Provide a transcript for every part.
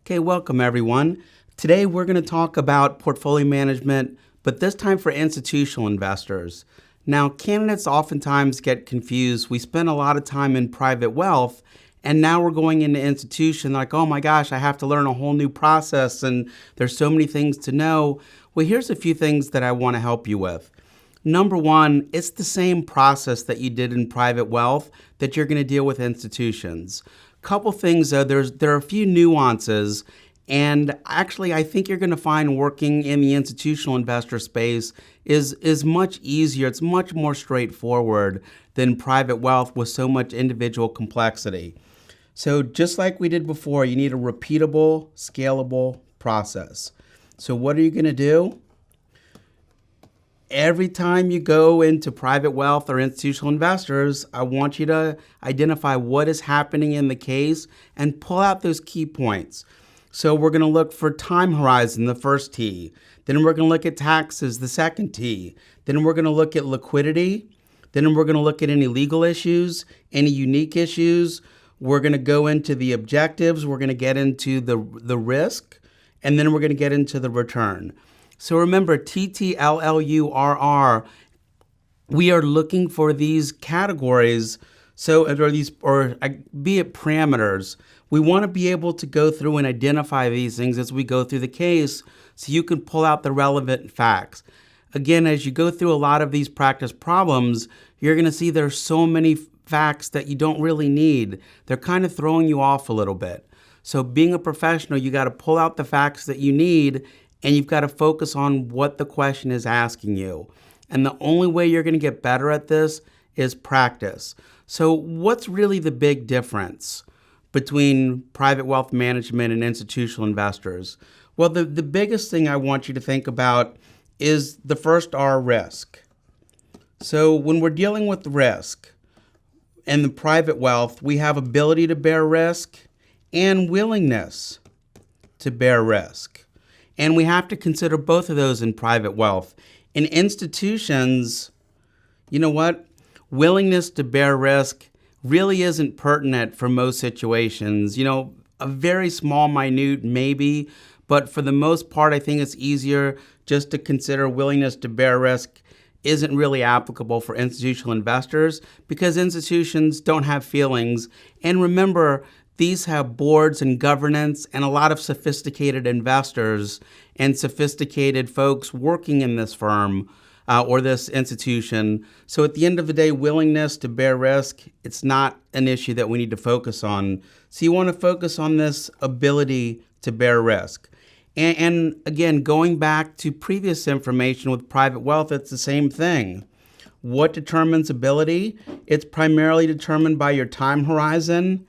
Okay, welcome everyone. Today we're going to talk about portfolio management, but this time for institutional investors. Now, candidates oftentimes get confused. We spend a lot of time in private wealth, and now we're going into institution like, oh my gosh, I have to learn a whole new process, and there's so many things to know. Well, here's a few things that I want to help you with. Number one, it's the same process that you did in private wealth that you're going to deal with institutions. Couple things though, there are a few nuances, and actually I think you're going to find working in the institutional investor space is much easier. It's much more straightforward than private wealth with so much individual complexity. So just like we did before, you need a repeatable, scalable process. So what are you going to do? Every time you go into private wealth or institutional investors, I want you to identify what is happening in the case and pull out those key points. So we're going to look for time horizon, the first T. Then we're going to look at taxes, the second T. Then we're going to look at liquidity. Then we're going to look at any legal issues, any unique issues. We're going to go into the objectives. We're going to get into the risk. And then we're going to get into the return. So remember, TTLLURR, we are looking for these categories, or be it parameters. We want to be able to go through and identify these things as we go through the case so you can pull out the relevant facts. Again, as you go through a lot of these practice problems, you're going to see there's so many facts that you don't really need. They're kind of throwing you off a little bit. So being a professional, you got to pull out the facts that you need, and you've got to focus on what the question is asking you. And the only way you're going to get better at this is practice. So what's really the big difference between private wealth management and institutional investors? Well, the biggest thing I want you to think about is the first R, risk. So when we're dealing with risk in the private wealth, we have ability to bear risk and willingness to bear risk. And we have to consider both of those in private wealth. In institutions, you know what? Willingness to bear risk really isn't pertinent for most situations. You know, a very small, minute maybe, but for the most part, I think it's easier just to consider willingness to bear risk isn't really applicable for institutional investors because institutions don't have feelings. And remember, these have boards and governance and a lot of sophisticated investors and sophisticated folks working in this firm or this institution. So at the end of the day, willingness to bear risk, it's not an issue that we need to focus on. So you want to focus on this ability to bear risk. And again, going back to previous information with private wealth, it's the same thing. What determines ability? It's primarily determined by your time horizon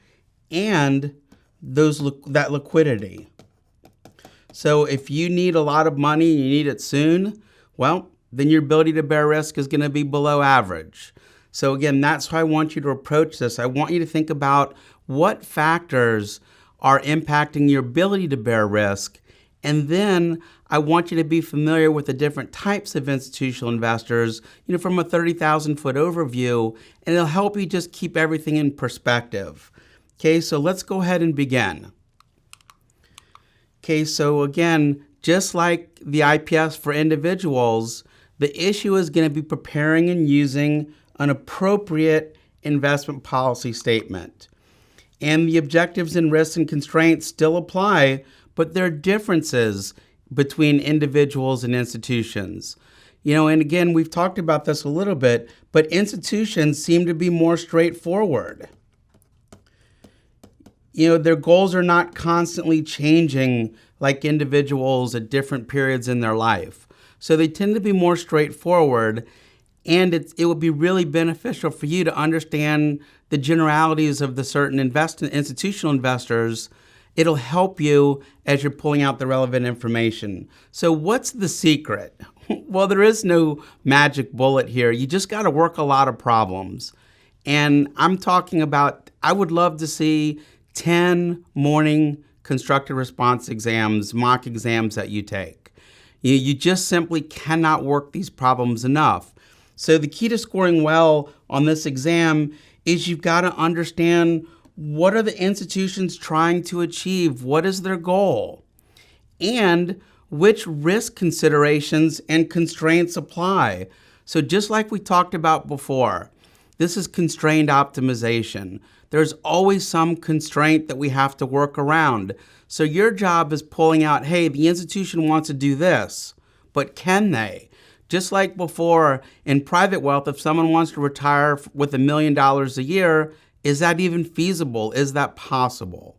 and that liquidity. So if you need a lot of money and you need it soon, well, then your ability to bear risk is going to be below average. So again, that's how I want you to approach this. I want you to think about what factors are impacting your ability to bear risk. And then I want you to be familiar with the different types of institutional investors, from a 30,000-foot overview, and it'll help you just keep everything in perspective. Okay, so let's go ahead and begin. Okay, so again, just like the IPS for individuals, the issue is going to be preparing and using an appropriate investment policy statement. And the objectives and risks and constraints still apply, but there are differences between individuals and institutions. And again, we've talked about this a little bit, but institutions seem to be more straightforward. Their goals are not constantly changing like individuals at different periods in their life. So they tend to be more straightforward, and it would be really beneficial for you to understand the generalities of the certain institutional investors. It'll help you as you're pulling out the relevant information. So what's the secret? Well, there is no magic bullet here. You just got to work a lot of problems. And I'm talking about, I would love to see 10 morning constructive response exams, mock exams that you take. You just simply cannot work these problems enough. So the key to scoring well on this exam is you've got to understand What are the institutions trying to achieve? What is their goal? And which risk considerations and constraints apply? So just like we talked about before, this is constrained optimization. There's always some constraint that we have to work around. So your job is pulling out, hey, the institution wants to do this, but can they? Just like before in private wealth, if someone wants to retire with $1 million a year, is that even feasible? Is that possible?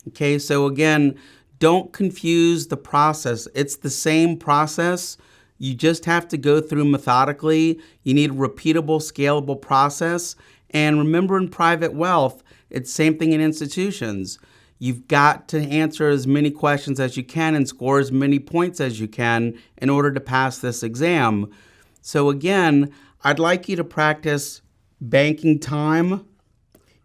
Okay, so again, don't confuse the process. It's the same process. You just have to go through methodically. You need a repeatable, scalable process. And remember, in private wealth, it's the same thing in institutions. You've got to answer as many questions as you can and score as many points as you can in order to pass this exam. So again, I'd like you to practice banking time.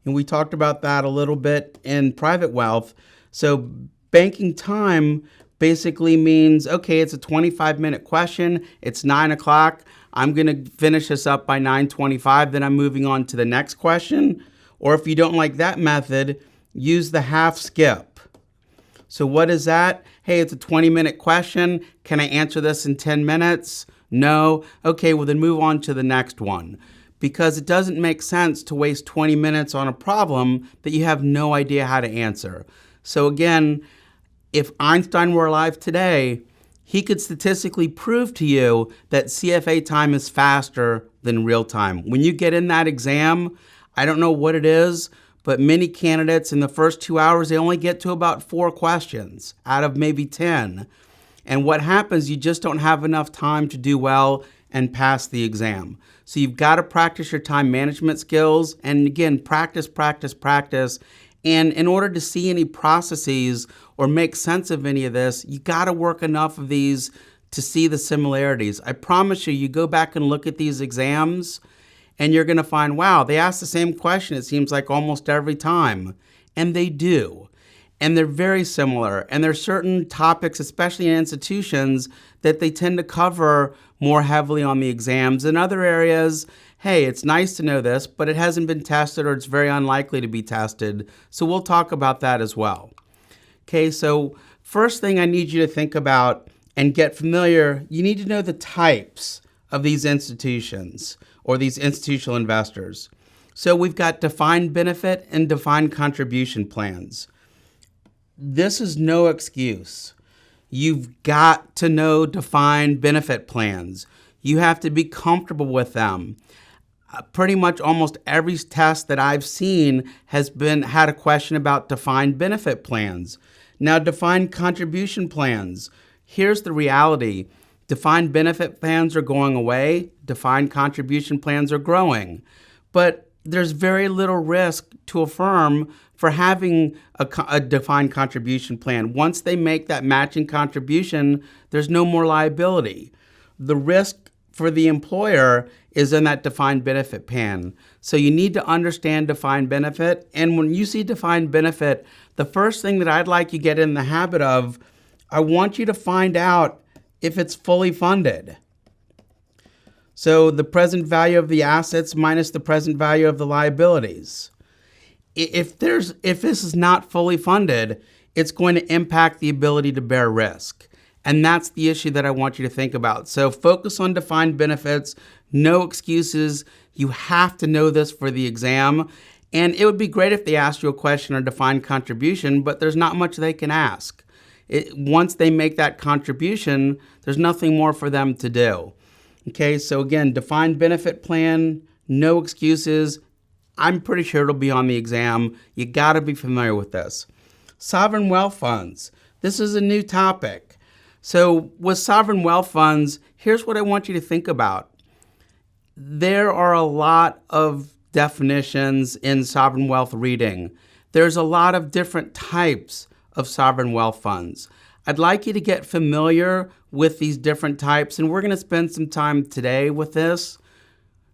And we talked about that a little bit in private wealth. So banking time basically means, okay, it's a 25-minute question. It's 9 o'clock. I'm going to finish this up by 9:25. Then I'm moving on to the next question. Or if you don't like that method, use the half skip. So what is that? Hey, it's a 20-minute question. Can I answer this in 10 minutes? No. Okay, well then move on to the next one. Because it doesn't make sense to waste 20 minutes on a problem that you have no idea how to answer. So again, if Einstein were alive today, he could statistically prove to you that CFA time is faster than real time. When you get in that exam, I don't know what it is, but many candidates in the first 2 hours, they only get to about 4 questions out of maybe 10. And what happens, you just don't have enough time to do well and pass the exam. So you've got to practice your time management skills. And again, practice, practice, practice. And in order to see any processes or make sense of any of this, you got to work enough of these to see the similarities. I promise you, you go back and look at these exams and you're going to find, wow, they ask the same question, it seems like almost every time. And they do. And they're very similar. And there's certain topics, especially in institutions, that they tend to cover more heavily on the exams. In other areas, hey, it's nice to know this, but it hasn't been tested or it's very unlikely to be tested. So we'll talk about that as well. Okay, so first thing I need you to think about and get familiar, you need to know the types of these institutions or these institutional investors. So we've got defined benefit and defined contribution plans. This is no excuse. You've got to know defined benefit plans. You have to be comfortable with them. Pretty much almost every test that I've seen has had a question about defined benefit plans. Now, defined contribution plans. Here's the reality. Defined benefit plans are going away. Defined contribution plans are growing. But there's very little risk to a firm for having a defined contribution plan. Once they make that matching contribution, there's no more liability. The risk for the employer is in that defined benefit plan. So you need to understand defined benefit. And when you see defined benefit, the first thing that I'd like you to get in the habit of, I want you to find out if it's fully funded. So the present value of the assets minus the present value of the liabilities. If this is not fully funded, it's going to impact the ability to bear risk. And that's the issue that I want you to think about. So focus on defined benefits, no excuses. You have to know this for the exam. And it would be great if they asked you a question on defined contribution, but there's not much they can ask. Once they make that contribution, there's nothing more for them to do. Okay, so again, defined benefit plan, no excuses. I'm pretty sure it'll be on the exam. You got to be familiar with this. Sovereign wealth funds. This is a new topic. So with sovereign wealth funds, here's what I want you to think about. There are a lot of definitions in sovereign wealth reading. There's a lot of different types of sovereign wealth funds. I'd like you to get familiar with these different types, and we're going to spend some time today with this.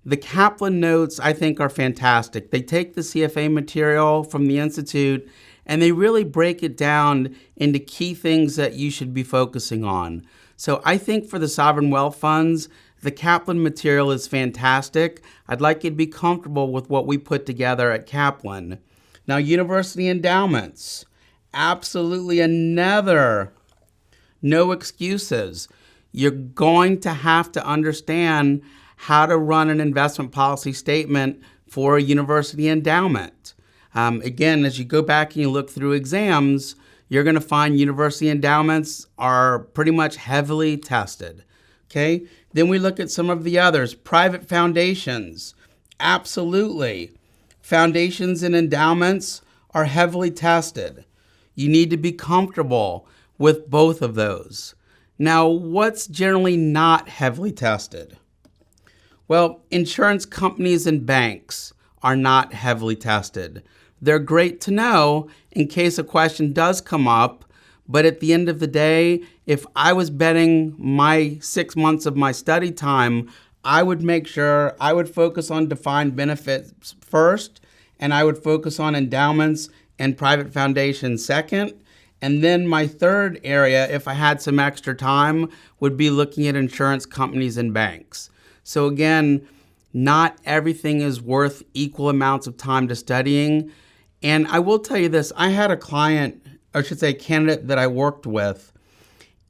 The Kaplan notes, I think, are fantastic. They take the CFA material from the Institute, and they really break it down into key things that you should be focusing on. So I think for the sovereign wealth funds, the Kaplan material is fantastic. I'd like you to be comfortable with what we put together at Kaplan. Now, university endowments, absolutely another no excuses. You're going to have to understand how to run an investment policy statement for a university endowment. Again, as you go back and you look through exams, you're going to find university endowments are pretty much heavily tested. Okay? Then we look at some of the others. Private foundations. Absolutely. Foundations and endowments are heavily tested. You need to be comfortable with both of those. Now, what's generally not heavily tested? Well, insurance companies and banks are not heavily tested. They're great to know in case a question does come up, but at the end of the day, if I was betting my 6 months of my study time, I would make sure I would focus on defined benefits first, and I would focus on endowments and private foundations second. And then my third area, if I had some extra time, would be looking at insurance companies and banks. So again, not everything is worth equal amounts of time to studying. And I will tell you this, I had a client, or I should say a candidate that I worked with,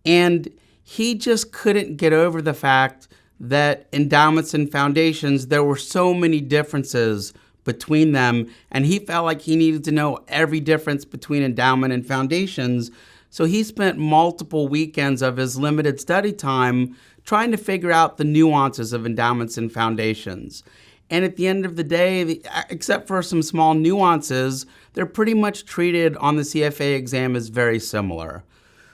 and he just couldn't get over the fact that endowments and foundations, there were so many differences between them, and he felt like he needed to know every difference between endowment and foundations. So he spent multiple weekends of his limited study time trying to figure out the nuances of endowments and foundations. And at the end of the day, except for some small nuances, they're pretty much treated on the CFA exam as very similar.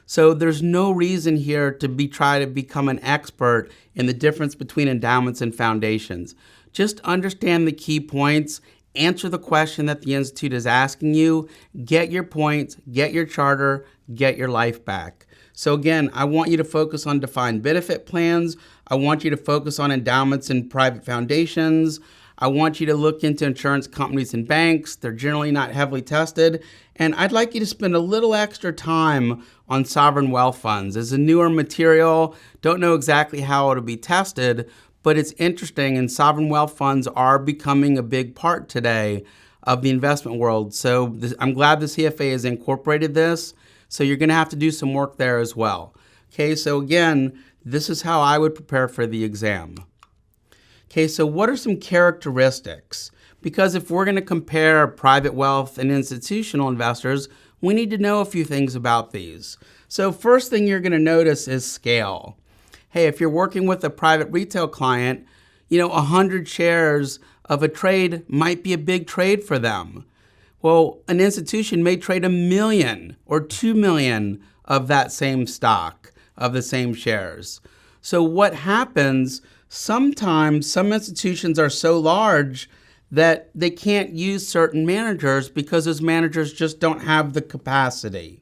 So there's no reason here to try to become an expert in the difference between endowments and foundations. Just understand the key points, answer the question that the Institute is asking you, get your points, get your charter, get your life back. So again, I want you to focus on defined benefit plans. I want you to focus on endowments and private foundations. I want you to look into insurance companies and banks. They're generally not heavily tested. And I'd like you to spend a little extra time on sovereign wealth funds. It's a newer material. Don't know exactly how it'll be tested, but it's interesting, and sovereign wealth funds are becoming a big part today of the investment world. So I'm glad the CFA has incorporated this. So you're going to have to do some work there as well. Okay, so again, this is how I would prepare for the exam. Okay, so what are some characteristics? Because if we're going to compare private wealth and institutional investors, we need to know a few things about these. So first thing you're going to notice is scale. Hey, if you're working with a private retail client, 100 shares of a trade might be a big trade for them. Well, an institution may trade 1 million or 2 million of that same stock, of the same shares. So what happens, sometimes some institutions are so large that they can't use certain managers because those managers just don't have the capacity.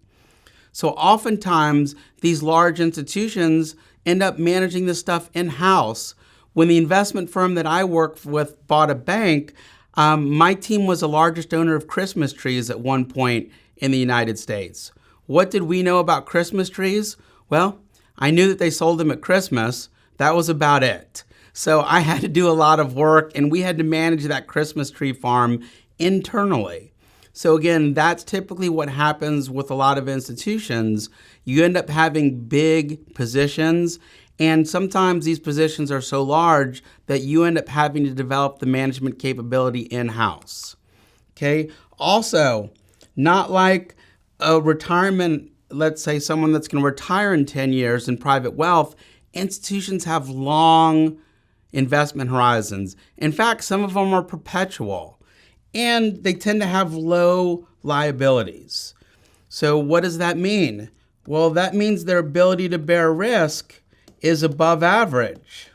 So oftentimes, these large institutions end up managing this stuff in-house. When the investment firm that I work with bought a bank, my team was the largest owner of Christmas trees at one point in the United States. What did we know about Christmas trees? Well, I knew that they sold them at Christmas. That was about it. So I had to do a lot of work, and we had to manage that Christmas tree farm internally. So again, that's typically what happens with a lot of institutions. You end up having big positions, and sometimes these positions are so large that you end up having to develop the management capability in-house. Okay. Also, not like a retirement, let's say someone that's going to retire in 10 years in private wealth, institutions have long investment horizons. In fact, some of them are perpetual, and they tend to have low liabilities. So what does that mean? Well, that means their ability to bear risk is above average.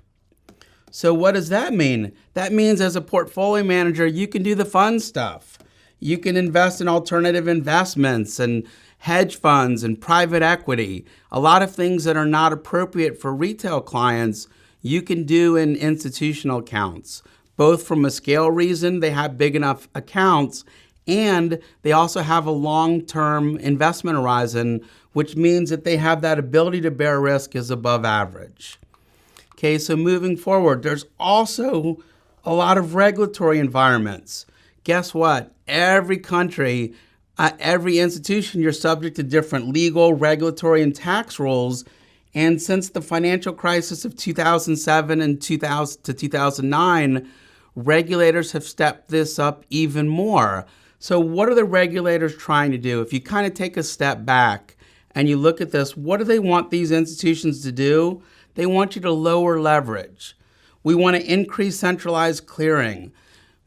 So what does that mean? That means as a portfolio manager, you can do the fun stuff. You can invest in alternative investments and hedge funds and private equity. A lot of things that are not appropriate for retail clients, you can do in institutional accounts. Both from a scale reason, they have big enough accounts, and they also have a long-term investment horizon, which means that they have that ability to bear risk is above average. Okay, so moving forward, there's also a lot of regulatory environments. guess what? Every country, every institution, you're subject to different legal, regulatory, and tax rules. And since the financial crisis of 2007 and 2000 to 2009, regulators have stepped this up even more. So what are the regulators trying to do? If you kind of take a step back and you look at this, what do they want these institutions to do? They want you to lower leverage. We want to increase centralized clearing.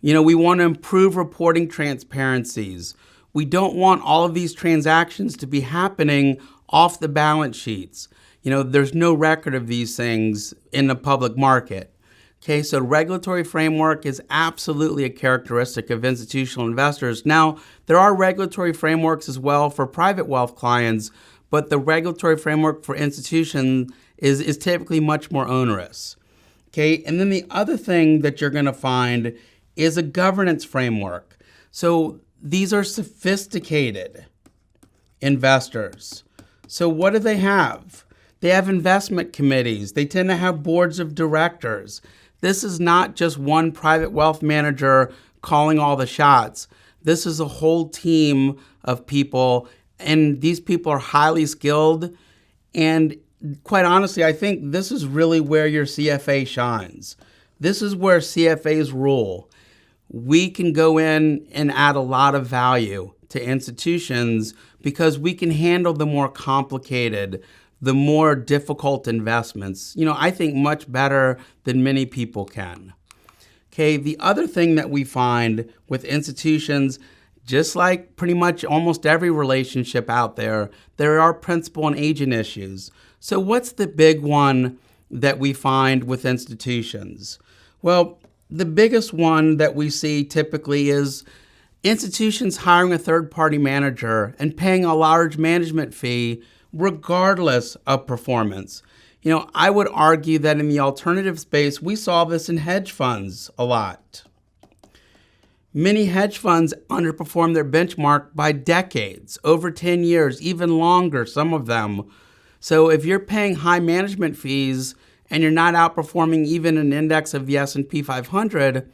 We want to improve reporting transparencies. We don't want all of these transactions to be happening off the balance sheets. There's no record of these things in the public market. Okay, so regulatory framework is absolutely a characteristic of institutional investors. Now, there are regulatory frameworks as well for private wealth clients, but the regulatory framework for institutions is typically much more onerous. Okay, and then the other thing that you're going to find is a governance framework. So these are sophisticated investors. So what do they have? They have investment committees. They tend to have boards of directors. This is not just one private wealth manager calling all the shots. This is a whole team of people, and these people are highly skilled. And quite honestly, I think this is really where your CFA shines. This is where CFAs rule. We can go in and add a lot of value to institutions because we can handle the more complicated, the more difficult investments, I think much better than many people can. Okay, the other thing that we find with institutions, just like pretty much almost every relationship out there are principal and agent issues. So what's the big one that we find with institutions? Well, the biggest one that we see typically is institutions hiring a third-party manager and paying a large management fee regardless of performance. I would argue that in the alternative space, we saw this in hedge funds a lot. Many hedge funds underperform their benchmark by decades, over 10 years, even longer, some of them. So if you're paying high management fees and you're not outperforming even an index of the S&P 500,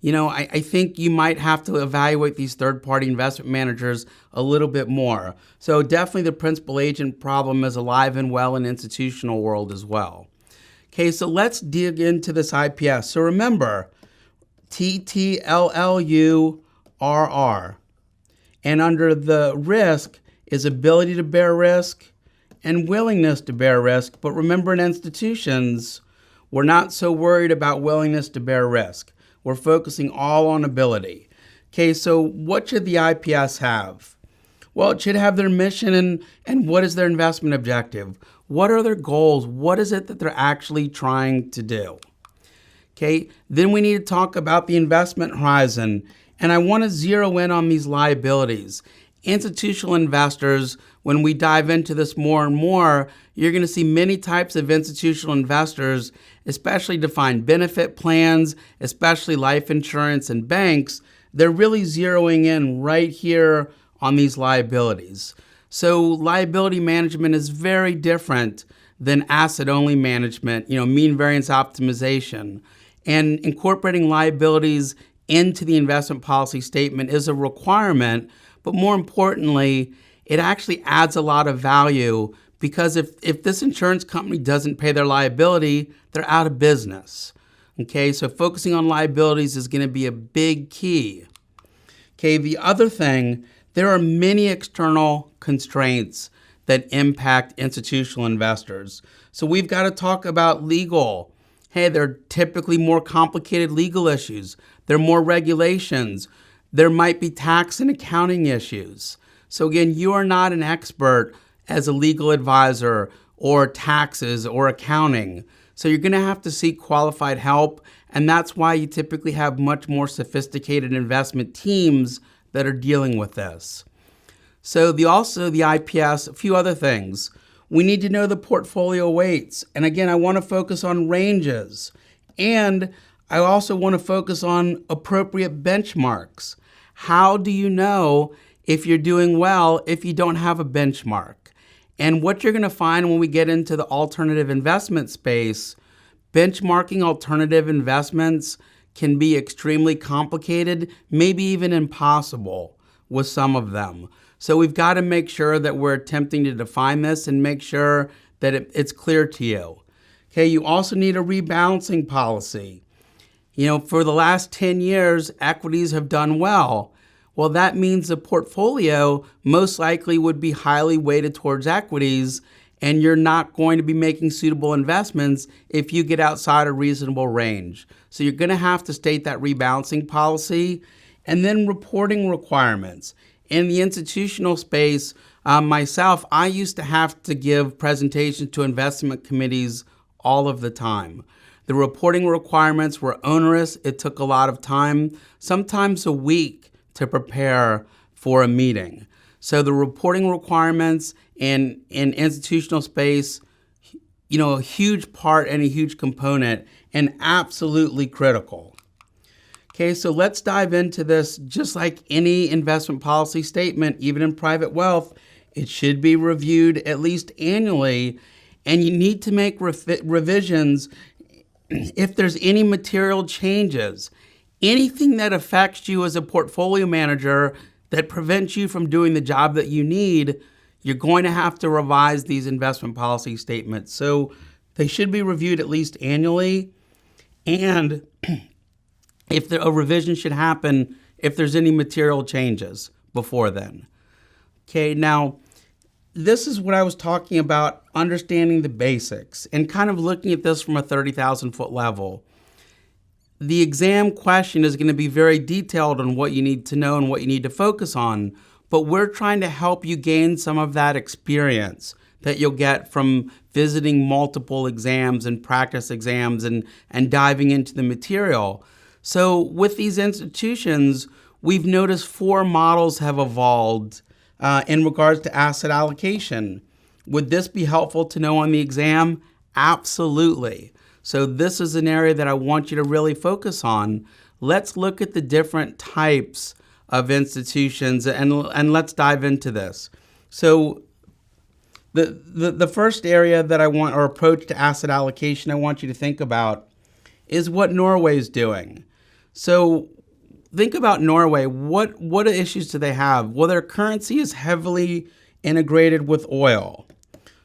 I think you might have to evaluate these third-party investment managers a little bit more. So definitely the principal agent problem is alive and well in the institutional world as well. Okay, so let's dig into this IPS. So remember, TTLLURR. And under the risk is ability to bear risk and willingness to bear risk. But remember, in institutions, we're not so worried about willingness to bear risk. We're focusing all on ability. Okay, so what should the IPS have? Well, it should have their mission and what is their investment objective? What are their goals? What is it that they're actually trying to do? Okay, then we need to talk about the investment horizon. And I want to zero in on these liabilities. Institutional investors, when we dive into this more and more, you're going to see many types of institutional investors, especially defined benefit plans, especially life insurance and banks. They're really zeroing in right here on these liabilities. So liability management is very different than asset-only management, mean variance optimization. And incorporating liabilities into the investment policy statement is a requirement, but more importantly, it actually adds a lot of value because if this insurance company doesn't pay their liability, they're out of business. Okay, so focusing on liabilities is going to be a big key. Okay, the other thing, there are many external constraints that impact institutional investors. So we've got to talk about legal. Hey, there are typically more complicated legal issues. There are more regulations. There might be tax and accounting issues. So again, you are not an expert as a legal advisor or taxes or accounting. So you're going to have to seek qualified help, and that's why you typically have much more sophisticated investment teams that are dealing with this. So the IPS, a few other things. We need to know the portfolio weights. And again, I want to focus on ranges. And I also want to focus on appropriate benchmarks. How do you know if you're doing well if you don't have a benchmark? And what you're going to find when we get into the alternative investment space, benchmarking alternative investments can be extremely complicated, maybe even impossible with some of them. So we've got to make sure that we're attempting to define this and make sure that it's clear to you. Okay, you also need a rebalancing policy. For the last 10 years, equities have done well. Well, that means the portfolio most likely would be highly weighted towards equities, and you're not going to be making suitable investments if you get outside a reasonable range. So you're going to have to state that rebalancing policy. And then reporting requirements. In the institutional space, myself, I used to have to give presentations to investment committees all of the time. The reporting requirements were onerous. It took a lot of time, sometimes a week, to prepare for a meeting. So the reporting requirements in institutional space, a huge part and a huge component and absolutely critical. Okay, so let's dive into this. Just like any investment policy statement, even in private wealth, it should be reviewed at least annually, and you need to make revisions if there's any material changes. Anything that affects you as a portfolio manager that prevents you from doing the job that you need, you're going to have to revise these investment policy statements. So they should be reviewed at least annually. And if a revision should happen, if there's any material changes before then. Okay, now, this is what I was talking about, understanding the basics and kind of looking at this from a 30,000-foot level. The exam question is going to be very detailed on what you need to know and what you need to focus on, but we're trying to help you gain some of that experience that you'll get from visiting multiple exams and practice exams and diving into the material. So with these institutions, we've noticed 4 models have evolved in regards to asset allocation. Would this be helpful to know on the exam? Absolutely. So this is an area that I want you to really focus on. Let's look at the different types of institutions and let's dive into this. So the first area that I want, or approach to asset allocation I want you to think about is what Norway's doing. So think about Norway. What issues do they have? Well, their currency is heavily integrated with oil.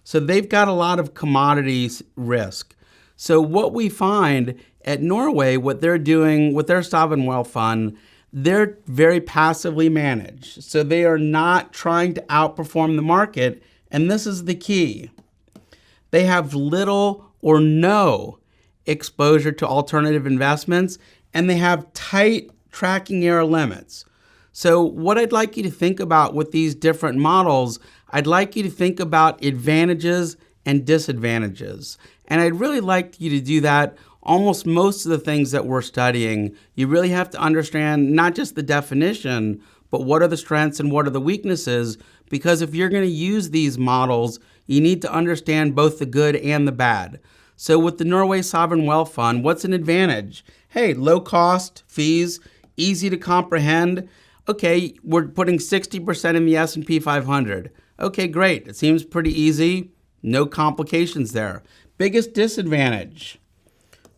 So they've got a lot of commodities risk. So what we find at Norway, what they're doing with their sovereign wealth fund, they're very passively managed. So they are not trying to outperform the market. And this is the key. They have little or no exposure to alternative investments, and they have tight tracking error limits. So what I'd like you to think about with these different models, I'd like you to think about advantages and disadvantages. And I'd really like you to do that. Almost most of the things that we're studying, you really have to understand not just the definition, but what are the strengths and what are the weaknesses, because if you're going to use these models, you need to understand both the good and the bad. So with the Norway Sovereign Wealth Fund, what's an advantage? Hey, low cost, fees, easy to comprehend. Okay, we're putting 60% in the S&P 500. Okay, great. It seems pretty easy. No complications there. Biggest disadvantage?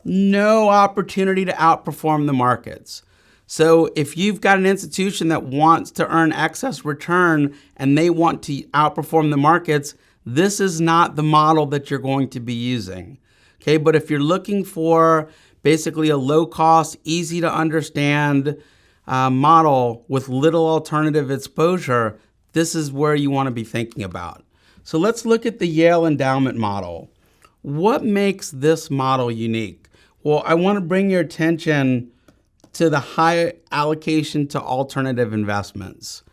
No opportunity to outperform the markets. So if you've got an institution that wants to earn excess return and they want to outperform the markets, this is not the model that you're going to be using. Okay, but if you're looking for basically a low cost, easy to understand model with little alternative exposure, this is where you want to be thinking about. So let's look at the Yale endowment model. What makes this model unique? Well, I want to bring your attention to the high allocation to alternative investments.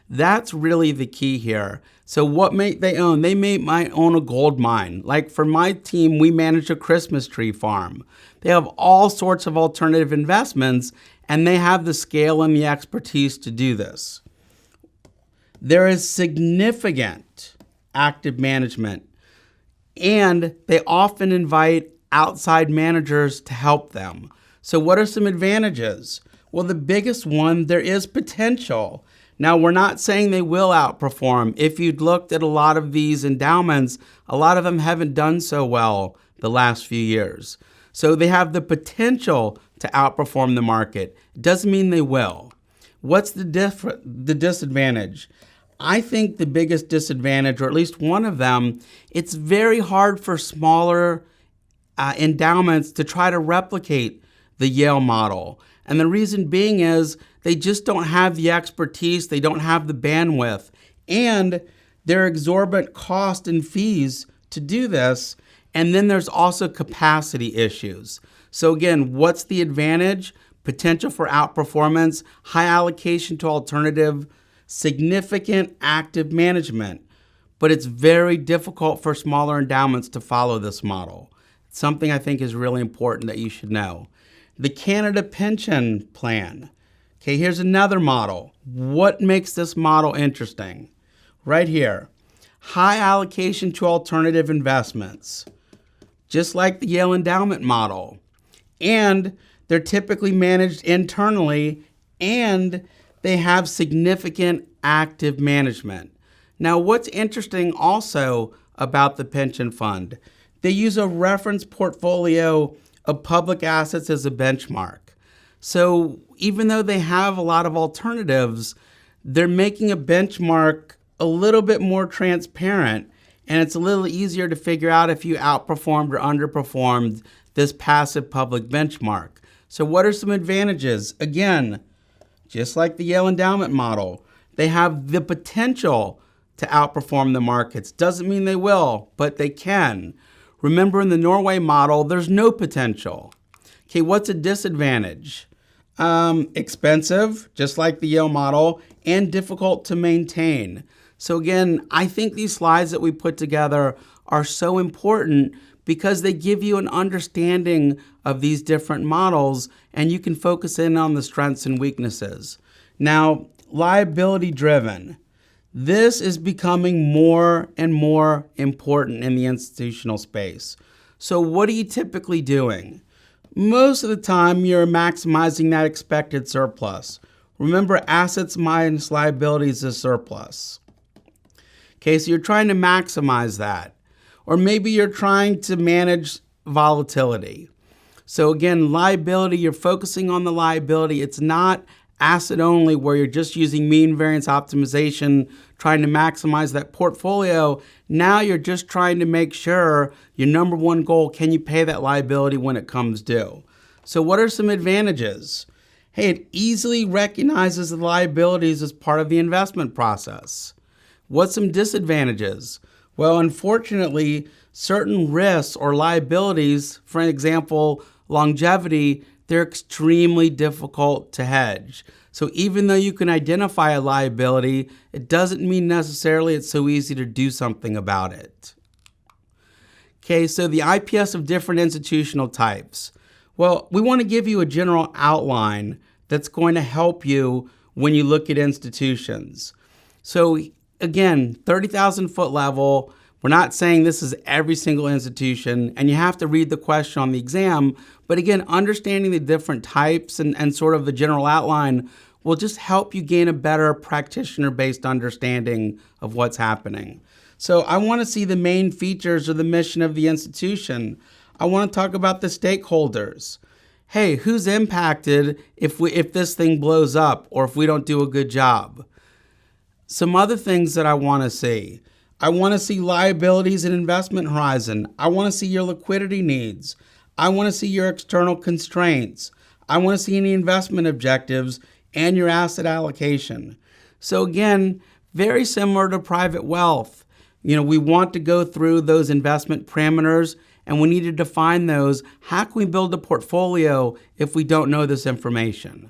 That's really the key here. So what might they own? They might own a gold mine. Like for my team, we manage a Christmas tree farm. They have all sorts of alternative investments, and they have the scale and the expertise to do this. There is significant active management, and they often invite outside managers to help them. So what are some advantages? Well, the biggest one, there is potential. Now, we're not saying they will outperform. If you'd looked at a lot of these endowments, a lot of them haven't done so well the last few years. So they have the potential to outperform the market. It doesn't mean they will. What's the disadvantage? I think the biggest disadvantage, or at least one of them, it's very hard for smaller endowments to try to replicate the Yale model. And the reason being is they just don't have the expertise, they don't have the bandwidth, and there are exorbitant costs and fees to do this. And then there's also capacity issues. So again, what's the advantage? Potential for outperformance, high allocation to alternative, significant active management. But it's very difficult for smaller endowments to follow this model. It's something I think is really important that you should know. The Canada Pension Plan. Okay, here's another model. What makes this model interesting? Right here. High allocation to alternative investments. Just like the Yale Endowment model. And they're typically managed internally, and they have significant active management. Now, what's interesting also about the pension fund, they use a reference portfolio of public assets as a benchmark. So even though they have a lot of alternatives, they're making a benchmark a little bit more transparent, and it's a little easier to figure out if you outperformed or underperformed this passive public benchmark. So what are some advantages? Again, just like the Yale Endowment model, they have the potential to outperform the markets. Doesn't mean they will, but they can. Remember, in the Norway model, there's no potential. Okay, what's a disadvantage? Expensive, just like the Yale model, and difficult to maintain. So again, I think these slides that we put together are so important because they give you an understanding of these different models, and you can focus in on the strengths and weaknesses. Now, liability driven. This is becoming more and more important in the institutional space. So what are you typically doing? Most of the time, you're maximizing that expected surplus. Remember, assets minus liabilities is surplus. Okay, so you're trying to maximize that. Or maybe you're trying to manage volatility. So again, liability, you're focusing on the liability. It's not asset only where you're just using mean variance optimization, trying to maximize that portfolio. Now you're just trying to make sure your number one goal, can you pay that liability when it comes due? So what are some advantages? Hey, it easily recognizes the liabilities as part of the investment process. What's some disadvantages? Well, unfortunately, certain risks or liabilities, for example, longevity, they're extremely difficult to hedge. So even though you can identify a liability, it doesn't mean necessarily it's so easy to do something about it. Okay, so the IPS of different institutional types. Well, we want to give you a general outline that's going to help you when you look at institutions. So again, 30,000 foot level, we're not saying this is every single institution, and you have to read the question on the exam. But again, understanding the different types and sort of the general outline will just help you gain a better practitioner-based understanding of what's happening. So I want to see the main features or the mission of the institution. I want to talk about the stakeholders. Hey, who's impacted if this thing blows up or if we don't do a good job? Some other things that I want to see. I want to see liabilities and investment horizon. I want to see your liquidity needs. I want to see your external constraints. I want to see any investment objectives and your asset allocation. So again, very similar to private wealth. We want to go through those investment parameters, and we need to define those. How can we build a portfolio if we don't know this information?